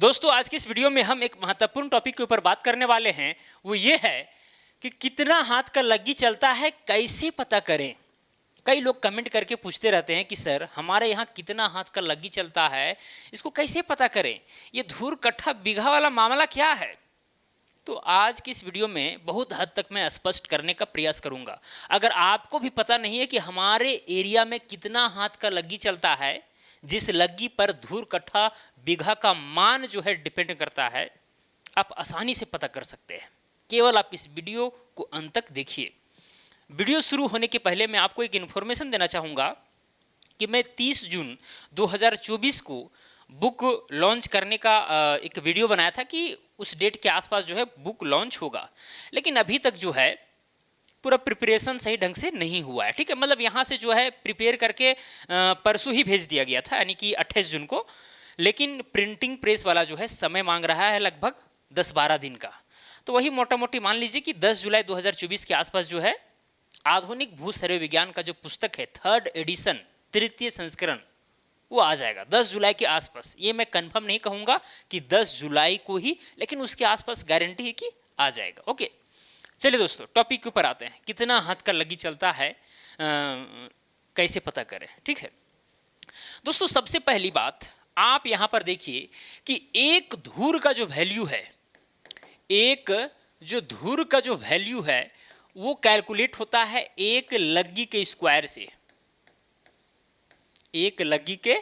दोस्तों आज की इस वीडियो में हम एक महत्वपूर्ण टॉपिक के ऊपर बात करने वाले हैं। वो ये है कि कितना हाथ का लग्गी चलता है, कैसे पता करें। कई लोग कमेंट करके पूछते रहते हैं कि सर हमारे यहाँ कितना हाथ का लग्गी चलता है, इसको कैसे पता करें, ये धूर कट्ठा बीघा वाला मामला क्या है। तो आज की इस वीडियो में बहुत हद तक मैं स्पष्ट करने का प्रयास करूंगा। अगर आपको भी पता नहीं है कि हमारे एरिया में कितना हाथ का लग्गी चलता है, जिस लग्गी पर धूर कट्ठा बीघा का मान जो है डिपेंड करता है, आप आसानी से पता कर सकते हैं। केवल आप इस वीडियो को अंत तक देखिए। वीडियो शुरू होने के पहले मैं आपको एक इन्फॉर्मेशन देना चाहूँगा कि मैं 30 जून 2024 को बुक लॉन्च करने का एक वीडियो बनाया था कि उस डेट के आसपास जो है बुक लॉन्च होगा, लेकिन अभी तक जो है पूरा प्रिपरेशन सही ढंग से नहीं हुआ है। ठीक है, मतलब यहाँ से जो है प्रिपेयर करके परसों ही भेज दिया गया था, यानी कि 28 जून को, लेकिन प्रिंटिंग प्रेस वाला जो है समय मांग रहा है लगभग 10-12 दिन का। तो वही मोटा मोटी मान लीजिए कि 10 जुलाई 2024 के आसपास जो है आधुनिक भू सर्वे विज्ञान का जो पुस्तक है, 3rd एडिशन, तृतीय संस्करण, वो आ जाएगा 10 जुलाई के आसपास। ये मैं कंफर्म नहीं कहूँगा कि 10 जुलाई को ही, लेकिन उसके आसपास गारंटी है कि आ जाएगा। ओके, चलिए दोस्तों टॉपिक के ऊपर आते हैं। कितना हाथ का लग्गी चलता है, कैसे पता करें। ठीक है दोस्तों, सबसे पहली बात आप यहाँ पर देखिए कि एक धूर का जो वैल्यू है, एक जो धूर का जो वैल्यू है वो कैलकुलेट होता है एक लग्गी के स्क्वायर से। एक लग्गी के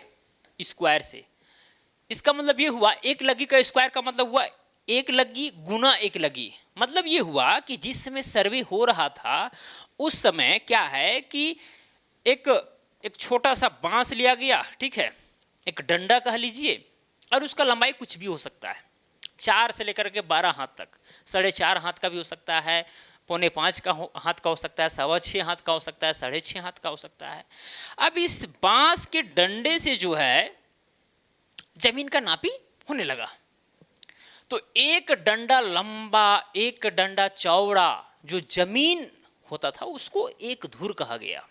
स्क्वायर से, इसका मतलब ये हुआ, एक लग्गी का स्क्वायर का मतलब हुआ एक लग्गी गुना एक लग्गी। मतलब ये हुआ कि जिस समय सर्वे हो रहा था उस समय क्या है कि एक एक छोटा सा बांस लिया गया, ठीक है, एक डंडा कह लीजिए, और उसका लंबाई कुछ भी हो सकता है, 4 से लेकर के 12 हाथ तक, 4.5 हाथ का भी हो सकता है, 4.25 का हाथ का हो सकता है, 6.25 हाथ का हो सकता है, 6.5 हाथ का हो सकता है। अब इस बांस के डंडे से जो है जमीन का नापी होने लगा। तो एक डंडा लंबा, एक डंडा चौड़ा जो जमीन होता था उसको एक धूर कहा गया।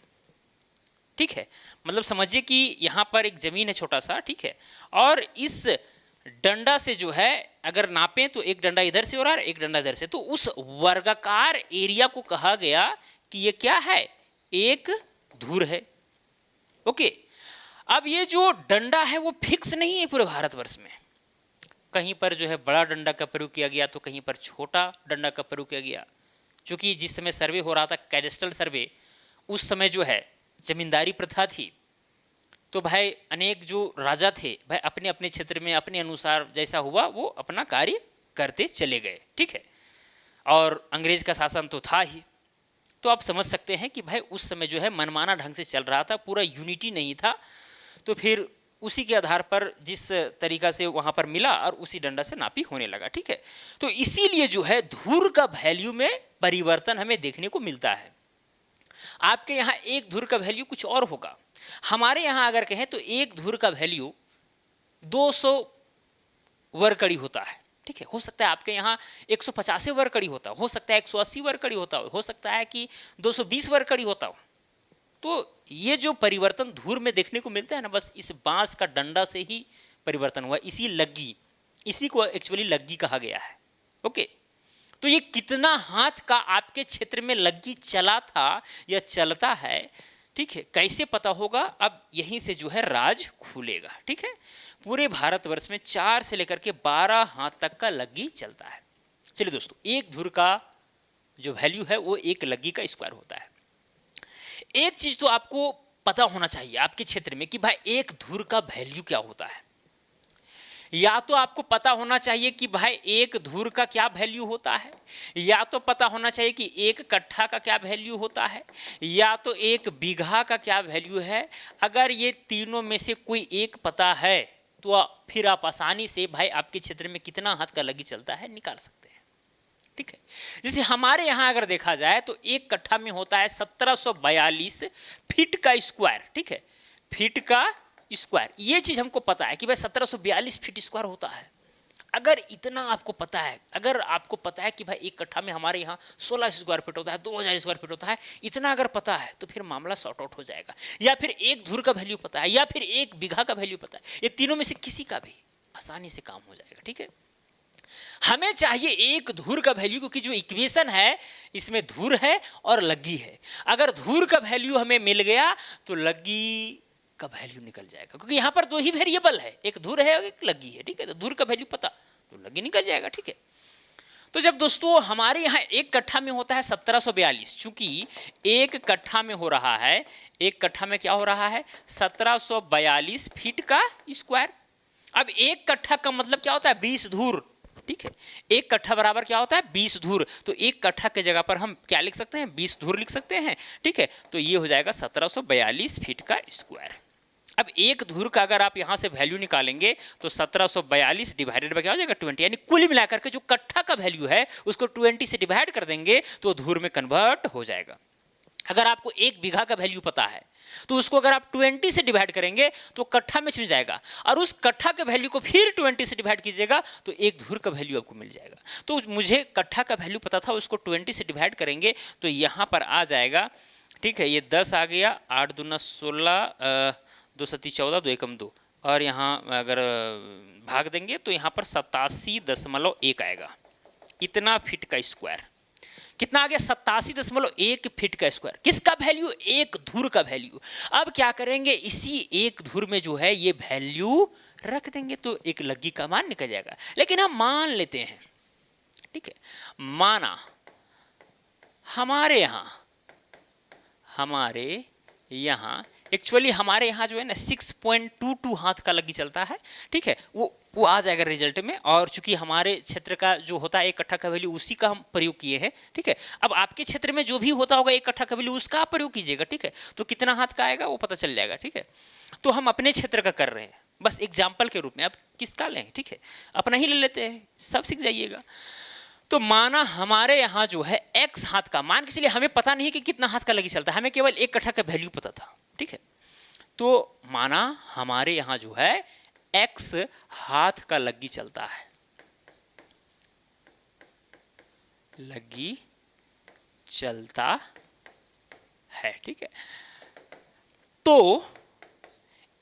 ठीक है, मतलब समझिए कि यहां पर एक जमीन है छोटा सा, ठीक है, और इस डंडा से जो है अगर नापें तो एक डंडा इधर से हो रहा है, एक डंडा इधर से, तो उस वर्गाकार एरिया को कहा गया कि ये क्या है, एक धूर है। ओके, अब ये जो डंडा है वो फिक्स नहीं है पूरे भारतवर्ष में। कहीं पर जो है बड़ा डंडा का प्रयोग किया गया तो कहीं पर छोटा डंडा का प्रयोग किया गया। क्योंकि जिस समय सर्वे हो रहा था, कैडेस्ट्रल सर्वे, उस समय जो है जमींदारी प्रथा थी, तो भाई अनेक जो राजा थे भाई अपने अपने क्षेत्र में अपने अनुसार जैसा हुआ वो अपना कार्य करते चले गए। ठीक है, और अंग्रेज का शासन तो था ही, तो आप समझ सकते हैं कि भाई उस समय जो है मनमाना ढंग से चल रहा था, पूरा यूनिटी नहीं था। तो फिर उसी के आधार पर जिस तरीका से वहां पर मिला और उसी डंडा से नापी होने लगा। ठीक है, तो इसीलिए जो है धूर का वैल्यू में परिवर्तन हमें देखने को मिलता है। आपके यहाँ एक धूर का वैल्यू कुछ और होगा, हमारे यहाँ अगर कहें तो एक धूर का वैल्यू 200 वर्ग होता है। ठीक है, हो सकता है आपके यहाँ 150 वर्ग होता हो सकता है 180 वर्ग हो सकता है कि 220 वर्ग होता हो। तो ये जो परिवर्तन धूर में देखने को मिलता है ना, बस इस बांस का डंडा से ही परिवर्तन हुआ, इसी लग्गी, इसी को एक्चुअली लग्गी कहा गया है। ओके, तो ये कितना हाथ का आपके क्षेत्र में लग्गी चला था या चलता है, ठीक है, कैसे पता होगा, अब यहीं से जो है राज खुलेगा। ठीक है, पूरे भारतवर्ष में 4 से लेकर के 12 हाथ तक का लग्गी चलता है। चलिए दोस्तों, एक धूर का जो वैल्यू है वो एक लग्गी का स्क्वायर होता है। एक चीज तो आपको पता होना चाहिए आपके क्षेत्र में कि भाई एक धूर का वैल्यू क्या होता है। या तो आपको पता होना चाहिए कि भाई एक धूर का क्या वैल्यू होता है, या तो पता होना चाहिए कि एक कट्ठा का क्या वैल्यू होता है, या तो एक बीघा का क्या वैल्यू है। अगर ये तीनों में से कोई एक पता है तो फिर आप आसानी से भाई आपके क्षेत्र में कितना हाथ का लग्गी चलता है निकाल सकते हैं। ठीक है, जैसे हमारे यहाँ अगर देखा जाए तो एक कट्ठा में होता है 1742 फीट का स्क्वायर। ठीक है, फीट का स्क्वायर, ये चीज हमको पता है कि भाई 1742 फीट स्क्वायर होता है। अगर इतना आपको पता है, अगर आपको पता है कि भाई एक कट्ठा में हमारे यहाँ 16 स्क्वायर फीट होता है, 2000 स्क्वायर फीट होता है, इतना अगर पता है तो फिर मामला सॉर्ट आउट हो जाएगा। या फिर एक धूर का वैल्यू पता है, या फिर एक बीघा का वैल्यू पता है, ये तीनों में से किसी का भी, आसानी से काम हो जाएगा। ठीक है, हमें चाहिए एक धुर का वैल्यू, क्योंकि जो इक्वेशन है इसमें धुर है और लग्गी है। अगर धुर का वैल्यू हमें मिल गया तो लग्गी का वैल्यू निकल जाएगा, क्योंकि यहाँ पर दो ही वेरिएबल है, एक धुर है और एक लग्गी है। ठीक है, तो धुर का वैल्यू पता तो लग्गी निकल जाएगा। ठीक है, तो जब दोस्तों हमारे यहाँ एक कट्ठा में होता है 1742, चूंकि एक कट्ठा में हो रहा है, एक कट्ठा में क्या हो रहा है 1742 फीट का स्क्वायर। अब एक कट्ठा का मतलब क्या होता है 20 धूर। ठीक है, एक कट्ठा बराबर क्या होता है 20 धूर, तो एक कट्ठा के जगह पर हम क्या लिख सकते हैं 20 धूर लिख सकते हैं। ठीक है, तो ये हो जाएगा 1742 फीट का स्क्वायर। अब एक धुर का अगर आप यहां से वैल्यू निकालेंगे तो 1742 डिवाइडेड बाय क्या हो जाएगा 20, यानी कुल मिलाकर के जो कट्ठा का वैल्यू है उसको 20 से डिवाइड कर देंगे तो धुर में कन्वर्ट हो जाएगा। अगर आपको एक बीघा का वैल्यू पता है तो उसको अगर आप 20 से डिवाइड करेंगे तो कट्ठा में चल जाएगा, और उस कट्ठा के वैल्यू को फिर 20 से डिवाइड कीजिएगा तो एक धुर का वैल्यू आपको मिल जाएगा। तो मुझे कट्ठा का वैल्यू पता था, उसको 20 से डिवाइड करेंगे तो यहाँ पर आ जाएगा। ठीक है, ये 10 आ गया, 8 दूना 16, 2 सती 14, 2 एकम 2, और यहाँ अगर भाग देंगे तो यहाँ पर 87.1 आएगा। इतना फीट का स्क्वायर कितना आ गया 87.1 फीट का स्क्वायर। किसका वैल्यू? एक धुर का वैल्यू। अब क्या करेंगे, इसी एक धुर में जो है ये वैल्यू रख देंगे तो एक लग्गी का मान निकल जाएगा। लेकिन हम मान लेते हैं, ठीक है, माना हमारे यहाँ एक्चुअली हमारे यहाँ जो है ना 6.22 हाथ का लग्गी चलता है। ठीक है, वो आ जाएगा रिजल्ट में, और चूंकि हमारे क्षेत्र का जो होता है एक कट्ठा का वैल्यू उसी का हम प्रयोग किए हैं। ठीक है, अब आपके क्षेत्र में जो भी होता होगा एक कट्ठा का वैल्यू उसका आप प्रयोग कीजिएगा। ठीक है, तो कितना हाथ का आएगा वो पता चल जाएगा। ठीक है, तो हम अपने क्षेत्र का कर रहे हैं बस एग्जाम्पल के रूप में। अब किसका लें? ठीक है, अपना ही ले लेते हैं, सब सीख जाइएगा। तो माना हमारे यहाँ जो है x हाथ का, मान के चलिए हमें पता नहीं कि कितना हाथ का लग्गी चलता है, हमें केवल एक कट्ठा का वैल्यू पता था। ठीक है, तो माना हमारे यहाँ जो है x हाथ का लग्गी चलता है, लग्गी चलता है। ठीक है, तो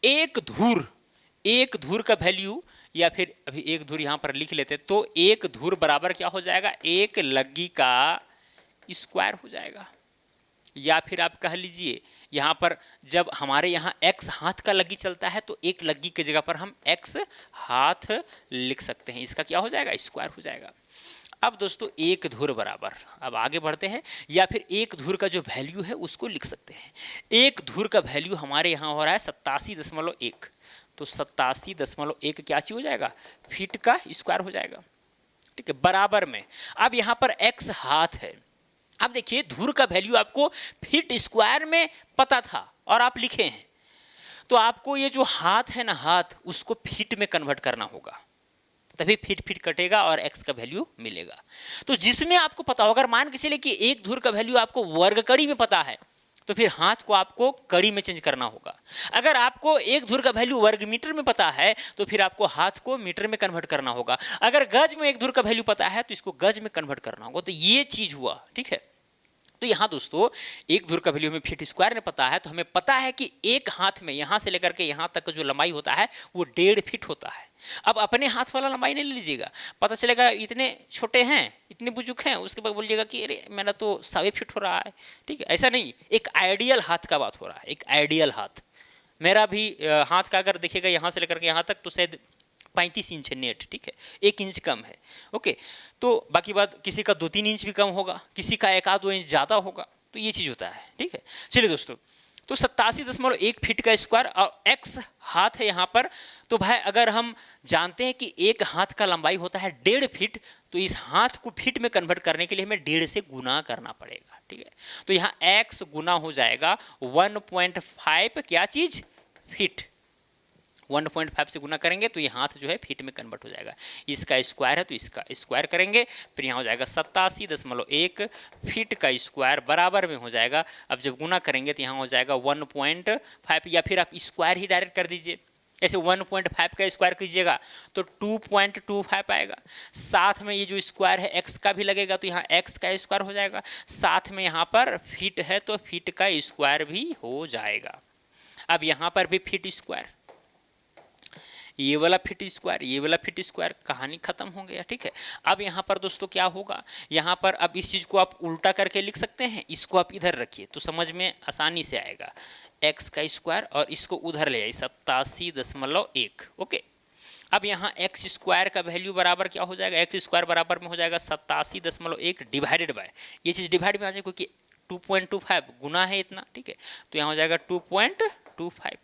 एक धुर का वैल्यू, या फिर अभी एक धुर यहां पर लिख लेते, तो एक धुर बराबर क्या हो जाएगा एक लग्गी का स्क्वायर हो जाएगा। या फिर आप कह लीजिए यहां पर जब हमारे यहाँ x हाथ का लग्गी चलता है तो एक लग्गी की जगह पर हम x हाथ लिख सकते हैं, इसका क्या हो जाएगा स्क्वायर हो जाएगा। अब दोस्तों एक धुर बराबर, अब आगे बढ़ते हैं, या फिर एक धुर का जो वैल्यू है उसको लिख सकते हैं। एक धुर का वैल्यू हमारे यहाँ हो रहा है 87.1, तो 87.1 क्या चीज हो जाएगा फीट का स्क्वायर हो जाएगा। ठीक है, बराबर में अब यहाँ पर x हाथ है। अब देखिए धुर का वैल्यू आपको फीट स्क्वायर में पता था और आप लिखे हैं, तो आपको ये जो हाथ है ना हाथ, उसको फीट में कन्वर्ट करना होगा, तभी फीट कटेगा और x का वैल्यू मिलेगा। तो जिसमें आपको पता होगा, अगर मान के चले कि एक धुर का वैल्यू आपको वर्ग कड़ी में पता है तो फिर हाथ को आपको कड़ी में चेंज करना होगा। अगर आपको एक धुर का वैल्यू वर्ग मीटर में पता है तो फिर आपको हाथ को मीटर में कन्वर्ट करना होगा। अगर गज में एक धुर का वैल्यू पता है तो इसको गज में कन्वर्ट करना होगा। तो ये चीज हुआ। ठीक है, तो यहाँ दोस्तों एक धुर का वैल्यू हमें फीट स्क्वायर में पता है, तो हमें पता है कि एक हाथ में यहाँ से लेकर के यहाँ तक जो लंबाई होता है वो 1.5 फीट होता है। अब अपने हाथ वाला लंबाई नहीं लीजिएगा, पता चलेगा इतने छोटे हैं, इतने बुजुर्ग हैं, उसके बाद बोलिएगा कि अरे मेरा तो 1.25 फीट हो रहा है। ठीक है, ऐसा नहीं, एक आइडियल हाथ का बात हो रहा है, एक आइडियल हाथ। मेरा भी हाथ का अगर देखिएगा यहाँ से लेकर के यहाँ तक तो शायद 35 इंच है नेट। ठीक है, 1 इंच कम है। ओके, तो बाकी बात किसी का 2-3 इंच भी कम होगा, किसी का 1-2 इंच ज़्यादा होगा, तो ये चीज़ होता है। ठीक है, चलिए दोस्तों, तो 87.1 फीट का स्क्वायर और x हाथ है यहाँ पर। तो भाई अगर हम जानते हैं कि एक हाथ का लंबाई होता है 1.5 फीट, तो इस हाथ को फीट में कन्वर्ट करने के लिए हमें 1.5 से गुना करना पड़ेगा। ठीक है, तो यहाँ x गुना हो जाएगा 1.5 क्या चीज फीट, 1.5 से गुना करेंगे तो ये हाथ जो है फीट में कन्वर्ट हो जाएगा। इसका स्क्वायर है तो इसका स्क्वायर करेंगे, फिर यहाँ हो जाएगा 87.1 फीट का स्क्वायर बराबर में हो जाएगा। अब जब गुना करेंगे तो यहाँ हो जाएगा 1.5, या फिर आप स्क्वायर ही डायरेक्ट कर दीजिए। ऐसे 1.5 का स्क्वायर कीजिएगा तो 2.25 आएगा। साथ में ये जो स्क्वायर है x का भी लगेगा तो यहाँ x का स्क्वायर हो जाएगा। साथ में यहाँ पर फीट है तो फीट का स्क्वायर भी हो जाएगा। अब यहाँ पर भी फीट स्क्वायर, ये वाला फीट स्क्वायर, ये वाला फीट स्क्वायर, कहानी खत्म हो गया। ठीक है, अब यहाँ पर दोस्तों क्या होगा, यहाँ पर अब इस चीज को आप उल्टा करके लिख सकते हैं, इसको आप इधर रखिए तो समझ में आसानी से आएगा। एक्स का स्क्वायर और इसको उधर ले जाइए 87.1। ओके, अब यहाँ एक्स स्क्वायर का वैल्यू बराबर क्या हो जाएगा, एक्स स्क्वायर बराबर में हो जाएगा 87.1 डिवाइडेड बाय, ये चीज डिवाइड में आ जाए क्योंकि 2.25 गुना है इतना। ठीक है, तो यहाँ हो जाएगा 2.25।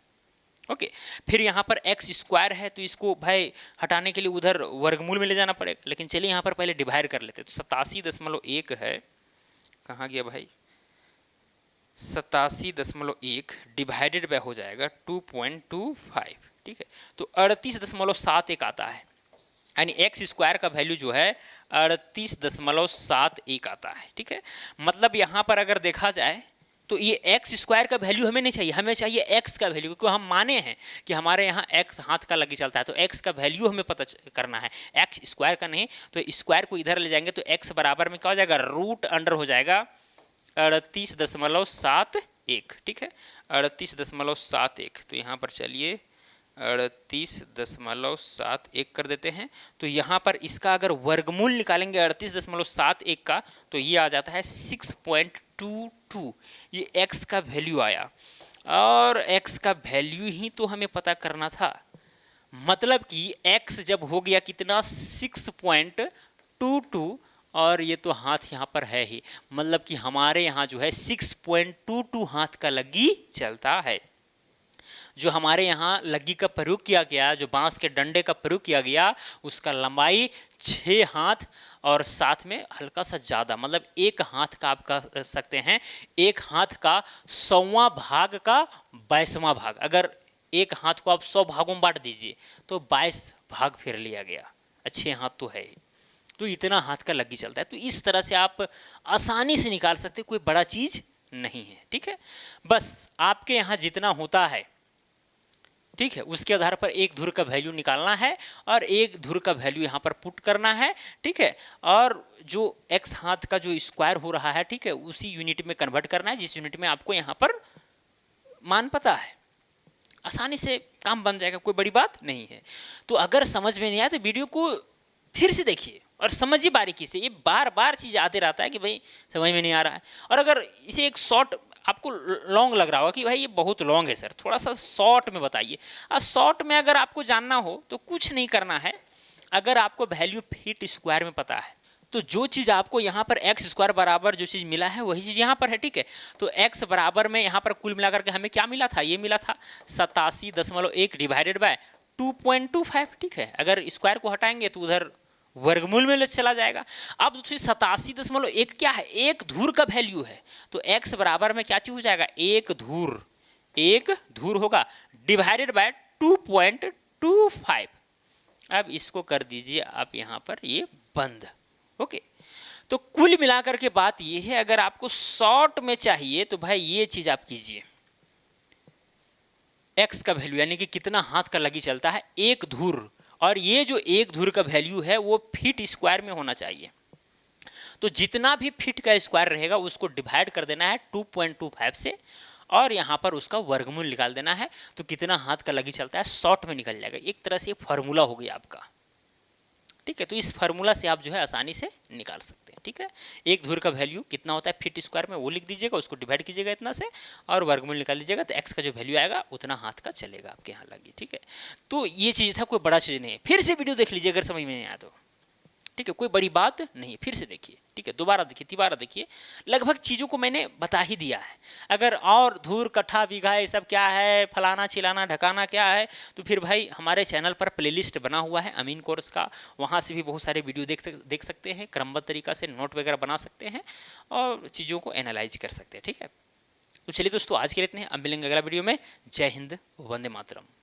ओके, फिर यहाँ पर एक्स स्क्वायर है तो इसको भाई हटाने के लिए उधर वर्गमूल में ले जाना पड़ेगा, लेकिन चलिए यहाँ पर पहले डिवाइड कर लेते हैं। तो 87.1 है, कहाँ गया भाई, 87.1 डिवाइडेड बाय हो जाएगा 2.25। ठीक है, तो 38.71 आता है, यानी एक्स स्क्वायर का वैल्यू जो है 38.71 आता है। ठीक है, मतलब यहाँ पर अगर देखा जाए तो ये एक्स स्क्वायर का वैल्यू हमें नहीं चाहिए, हमें चाहिए एक्स का वैल्यू, क्योंकि हम माने हैं कि हमारे यहाँ एक्स हाथ का लगी चलता है, तो एक्स का वैल्यू हमें पता करना है, एक्स स्क्वायर का नहीं। तो स्क्वायर को इधर ले जाएंगे तो एक्स बराबर में क्या हो जाएगा, रूट अंडर हो जाएगा 38.71। ठीक है, 38.71। तो यहाँ पर चलिए 38.71 कर देते हैं। तो यहाँ पर इसका अगर वर्गमूल निकालेंगे 38.71 का तो ये आ जाता है 6.22। ये x का वैल्यू आया, और x का वैल्यू ही तो हमें पता करना था, मतलब कि x जब हो गया कितना 6.22, और ये तो हाथ यहाँ पर है ही, मतलब कि हमारे यहाँ जो है 6.22 हाथ का लग्गी चलता है। जो हमारे यहाँ लग्गी का प्रयोग किया गया, जो बांस के डंडे का प्रयोग किया गया, उसका लंबाई 6 हाथ और साथ में हल्का सा ज़्यादा, मतलब एक हाथ का आप कह सकते हैं, एक हाथ का 100वां भाग का 22वां भाग। अगर एक हाथ को आप 100 भागों में बांट दीजिए तो 22 भाग फिर लिया गया। अच्छे हाथ तो है, तो इतना हाथ का लग्गी चलता है। तो इस तरह से आप आसानी से निकाल सकते, कोई बड़ा चीज़ नहीं है। ठीक है, बस आपके यहाँ जितना होता है, ठीक है, उसके आधार पर एक धुर का वैल्यू निकालना है और एक धुर का वैल्यू यहाँ पर पुट करना है। ठीक है, और जो x हाथ का जो स्क्वायर हो रहा है, ठीक है, उसी यूनिट में कन्वर्ट करना है जिस यूनिट में आपको यहाँ पर मान पता है। आसानी से काम बन जाएगा, कोई बड़ी बात नहीं है। तो अगर समझ में नहीं आया तो वीडियो को फिर से देखिए और समझिए बारीकी से। ये बार बार चीज आते रहता है कि भाई समझ में नहीं आ रहा है, और अगर इसे एक शॉर्ट आपको लॉन्ग लग रहा होगा कि भाई ये बहुत लॉन्ग है सर, थोड़ा सा शॉर्ट में बताइए। और शॉर्ट में अगर आपको जानना हो तो कुछ नहीं करना है, अगर आपको वैल्यू फीट स्क्वायर में पता है तो जो चीज़ आपको यहाँ पर एक्स स्क्वायर बराबर जो चीज़ मिला है वही चीज़ यहाँ पर है। ठीक है, तो एक्स बराबर में यहाँ पर कुल मिलाकर के हमें क्या मिला था, ये मिला था 87.1 डिवाइडेड बाय 2.25। ठीक है, अगर स्क्वायर को हटाएंगे तो उधर वर्गमूल में चला जाएगा। अब दूसरी 87.1 क्या है, एक धुर का वैल्यू है, तो x बराबर में क्या चीज हो जाएगा, एक धुर होगा डिवाइडेड बाय 2.25। अब इसको कर दीजिए आप यहाँ पर ये बंद। ओके, तो कुल मिलाकर के बात ये है, अगर आपको शॉर्ट में चाहिए तो भाई ये चीज आप कीजिए, x का वैल्यू यानी कि कितना हाथ का लगी चलता है एक धुर, और ये जो एक धुर का वैल्यू है वो फीट स्क्वायर में होना चाहिए। तो जितना भी फीट का स्क्वायर रहेगा उसको डिवाइड कर देना है 2.25 से, और यहाँ पर उसका वर्गमूल निकाल देना है, तो कितना हाथ का लगी चलता है शॉर्ट में निकल जाएगा। एक तरह से फॉर्मूला हो गया आपका। ठीक है, तो इस फार्मूला से आप जो है आसानी से निकाल सकते हैं। ठीक है, एक धुर का वैल्यू कितना होता है फीट स्क्वायर में वो लिख दीजिएगा, उसको डिवाइड कीजिएगा इतना से और वर्गमूल निकाल लीजिएगा, तो एक्स का जो वैल्यू आएगा उतना हाथ का चलेगा आपके यहाँ लगी। ठीक है, तो ये चीज़ था, कोई बड़ा चीज़ नहीं है। फिर से वीडियो देख लीजिए अगर समझ में नहीं आया तो। ठीक है, कोई बड़ी बात नहीं, फिर से देखिए। ठीक है, दोबारा देखिए, तिबारा देखिए, लगभग चीज़ों को मैंने बता ही दिया है। अगर और धूर कट्ठा बीघा ये सब क्या है, फलाना चिलाना ढकाना क्या है, तो फिर भाई हमारे चैनल पर प्लेलिस्ट बना हुआ है अमीन कोर्स का, वहाँ से भी बहुत सारे वीडियो देख सकते हैं, क्रमबद्ध तरीका से नोट वगैरह बना सकते हैं और चीज़ों को एनालाइज कर सकते हैं। ठीक है, तो चलिए दोस्तों आज के लिए इतने, अब मिलेंगे अगला वीडियो में। जय हिंद, वंदे मातरम।